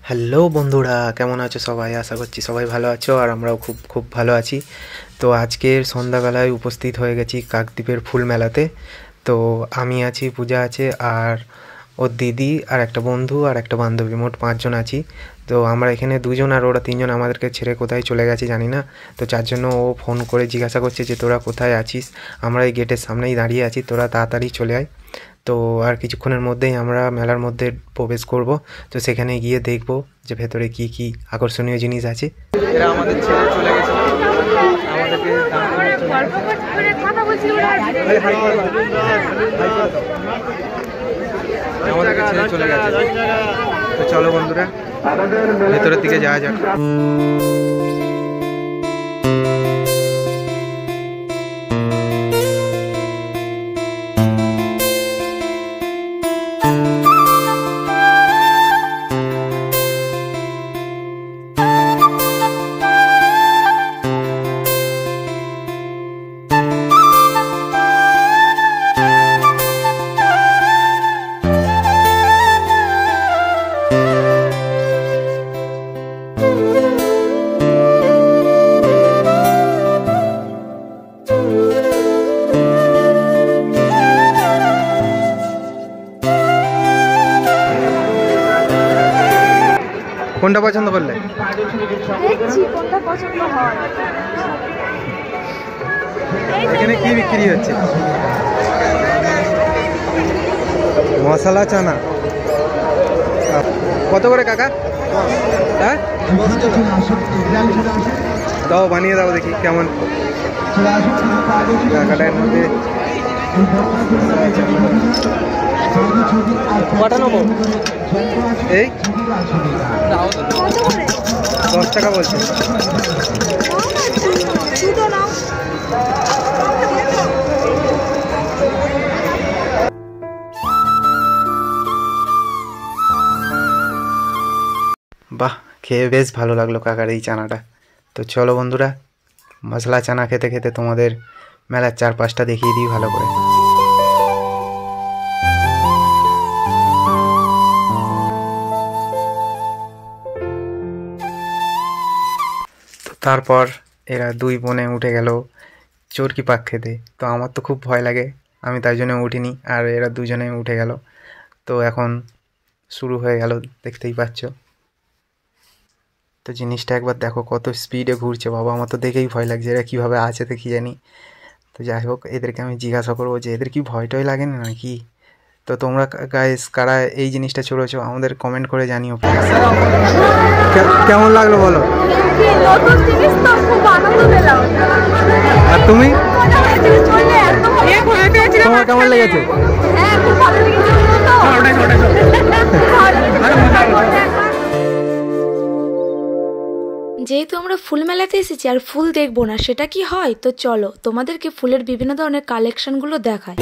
Hello বন্ধুরা, কেমন আছো সবাই? আশা করছি সবাই ভালো আছো আর আমরাও খুব খুব ভালো আছি। তো আজকের সন্ধ্যাবেলায় উপস্থিত হয়ে গেছি কাকদ্বীপের ফুল মেলাতে। তো আমি আছি, পূজা আছে, আর ওর দিদি আর একটা বন্ধু আর একটা বান্ধবী, মোট 5 জন আছি। তো আমরা এখানে 2 জন আর ওরা 3 জন আমাদেরকে ছেড়ে কোথায় চলে গেছে জানি না। তো যার জন্য ও ফোন করে জিজ্ঞাসা করছে যে তোরা কোথায় আছিস, আমরা এই গেটের সামনেই দাঁড়িয়ে আছি, তোরা তাড়াতাড়ি চলে আয়। তো আর কিছুক্ষণের মধ্যেই আমরা মেলার মধ্যে প্রবেশ করব। তো সেখানে গিয়ে দেখব যে ভেতরে কি কি আকর্ষণীয় জিনিস আছে। এরা আমাদের ছেড়ে চলে গেছে, আমাদেরকে ছেড়ে চলে গেছে। তো চলো বন্ধুরা, ভেতরের দিকে যাওয়া যাক। কোনটা পছন্দ করলে? দেখছি কোনটা পছন্দ হয়। এখানে কি বিক্রি হচ্ছে? মশলা চানা কত করে কাকা? হ্যাঁ, দাও বানিয়ে দাও, দেখি কেমন। কাকাটার মধ্যে কটা নেবো? এই 10 টাকা বলছে। বাহ, খেয়ে বেশ ভালো লাগলো কাকার এই চানাটা। তো চলো বন্ধুরা, মশলা চানা খেতে খেতে তোমাদের মেলার চারপাশটা দেখিয়ে দিই ভালো করে। তারপর এরা 2 বোনে উঠে গেল চরকি পাক খেতে। তো আমার তো খুব ভয় লাগে, আমি তাই জন্য উঠিনি, আর এরা 2 জনে উঠে গেল। তো এখন শুরু হয়ে গেল, দেখতেই পাচ্ছ। তো জিনিসটা একবার দেখো কত স্পিডে ঘুরছে, বাবা আমার তো দেখেই ভয় লাগছে, এরা কীভাবে আছে তো কি জানি। তো যাই হোক, এদেরকে আমি জিজ্ঞাসা করবো যে এদের কি ভয় টয় লাগে না নাকি। তো তোমরা গাইস কারা এই জিনিসটা চড়েছো আমাদের কমেন্ট করে জানিও। কেমন লাগলো বলো? আর তুমি, তোমার কেমন লেগেছে? যেহেতু আমরা ফুল মেলাতে এসেছি আর ফুল দেখবো না সেটা কি হয়, তো চলো তোমাদেরকে ফুলের বিভিন্ন ধরনের কালেকশনগুলো দেখায়।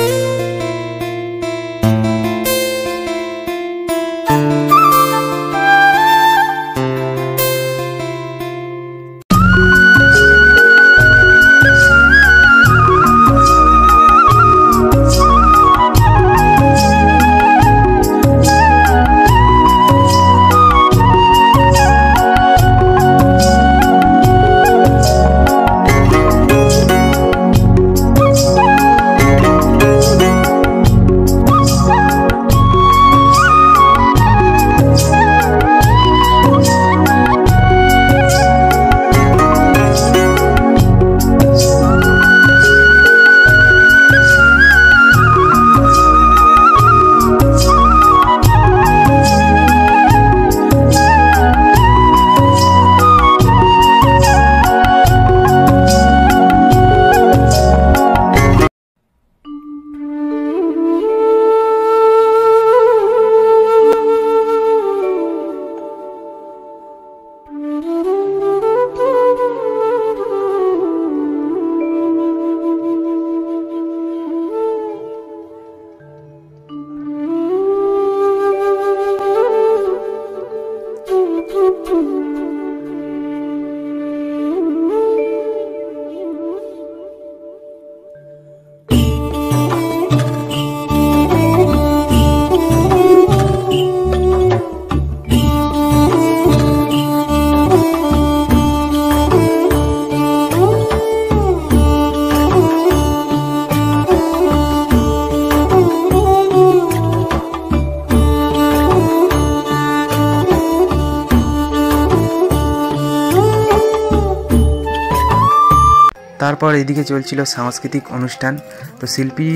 তারপর এদিকে চলছিল সাংস্কৃতিক অনুষ্ঠান। তো শিল্পী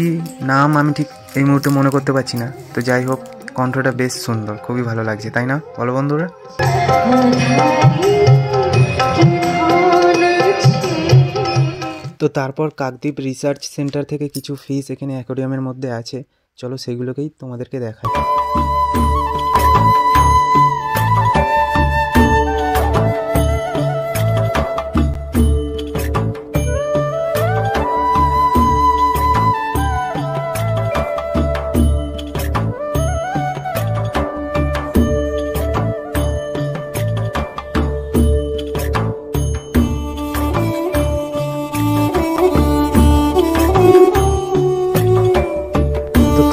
নাম আমি ঠিক এই মুহূর্তে মনে করতে পারছি না, তো যাই হোক কণ্ঠটা বেশ সুন্দর, খুবই ভালো লাগছে, তাই না বলো বন্ধুরা? তো তারপর কাকদ্বীপ রিসার্চ সেন্টার থেকে কিছু ফিশ এখানে অ্যাকোয়ারিয়ামের মধ্যে আছে, চলো সেগুলোকেই তোমাদেরকে দেখাই।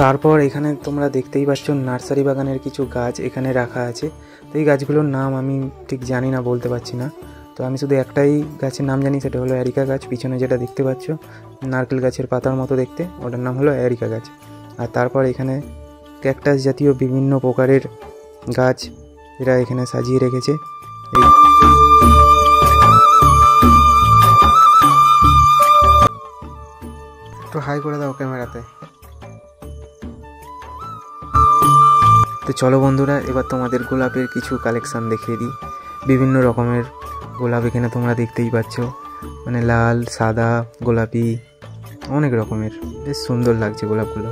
তারপর এখানে তোমরা দেখতেই পাচ্ছ নার্সারি বাগানের কিছু গাছ এখানে রাখা আছে। তো এই গাছগুলোর নাম আমি ঠিক জানি না, বলতে পারছি না। তো আমি শুধু একটাই গাছের নাম জানি, সেটা হলো অ্যারিকা গাছ। পিছনে যেটা দেখতে পাচ্ছ নারকেল গাছের পাতার মতো দেখতে, ওটার নাম হলো অ্যারিকা গাছ। আর তারপর এখানে ক্যাকটাস জাতীয় বিভিন্ন প্রকারের গাছ এরা এখানে সাজিয়ে রেখেছে। তো হাই করে দাও ক্যামেরাতে। তো চলো বন্ধুরা, এবার তোমাদের গোলাপের কিছু কালেকশান দেখিয়ে দিই। বিভিন্ন রকমের গোলাপ এখানে তোমরা দেখতেই পাচ্ছ, মানে লাল, সাদা, গোলাপি, অনেক রকমের, বেশ সুন্দর লাগছে গোলাপগুলো।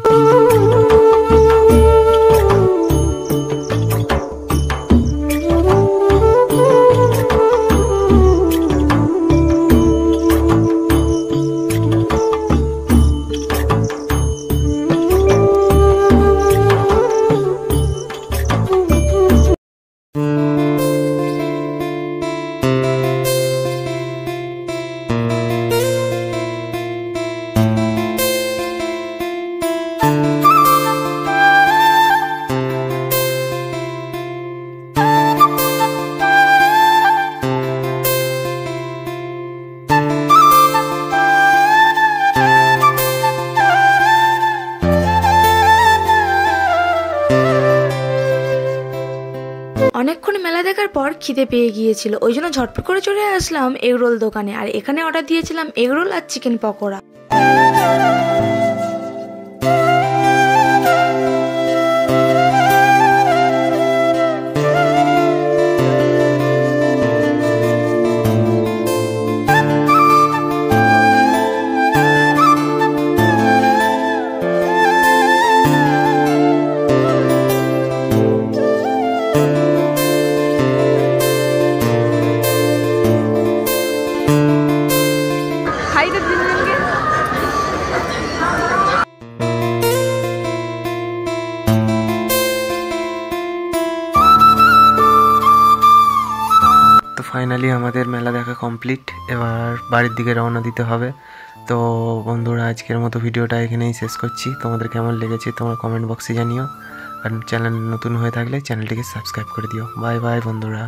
অনেকক্ষণ মেলা দেখার পর খিদে পেয়ে গিয়েছিল, ওই জন্য ঝটপট করে চলে আসলাম এগরোল দোকানে। আর এখানে অর্ডার দিয়েছিলাম এগরোল আর চিকেন পকোড়া। তো ফাইনালি আমাদের মেলা দেখা কমপ্লিট, এবার বাড়ির দিকে রওনা দিতে হবে। তো বন্ধুরা, আজকের মতো ভিডিওটা এখানেই শেষ করছি। তোমাদের কেমন লেগেছে তোমরা কমেন্ট বক্সে জানিও, আর চ্যানেল নতুন হয়ে থাকলে চ্যানেলটিকে সাবস্ক্রাইব করে দিও। বাই বাই বন্ধুরা।